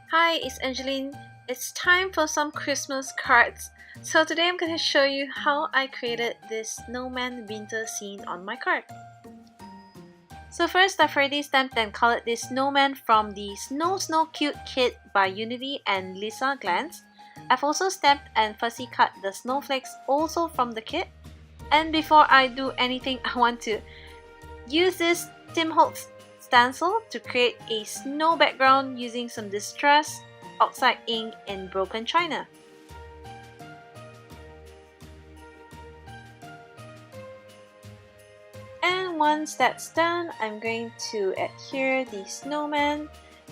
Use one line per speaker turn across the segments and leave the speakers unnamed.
Hi, it's Angeline. It's time for some Christmas cards. So today I'm going to show you how I created this snowman winter scene on my card. So first, I've already stamped and colored this snowman from the Snow Cute kit by Unity and Lisa Glanz. I've also stamped and fussy cut the snowflakes also from the kit. And before I do anything, I want to use this Holtz Stencil to create a snow background using some distressed Oxide ink in broken china. And once that's done, I'm going to adhere the snowman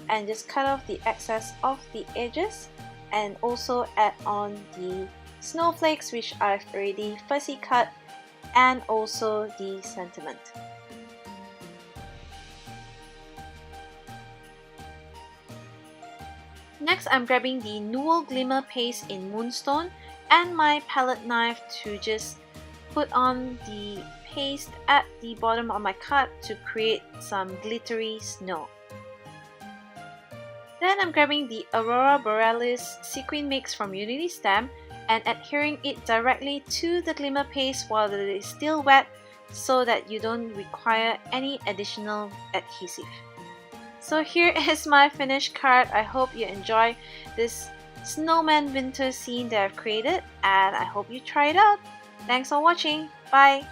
and just cut off the excess of the edges and also add on the snowflakes, which I've already fussy cut, and also the sentiment. Next, I'm grabbing the Nuvo Glimmer paste in Moonstone and my palette knife to just put on the paste at the bottom of my card to create some glittery snow. Then I'm grabbing the Aurora Borealis sequin mix from Unity Stamp and adhering it directly to the glimmer paste while it is still wet so that you don't require any additional adhesive. So here is my finished card. I hope you enjoy this snowman winter scene that I've created and I hope you try it out. Thanks for watching. Bye!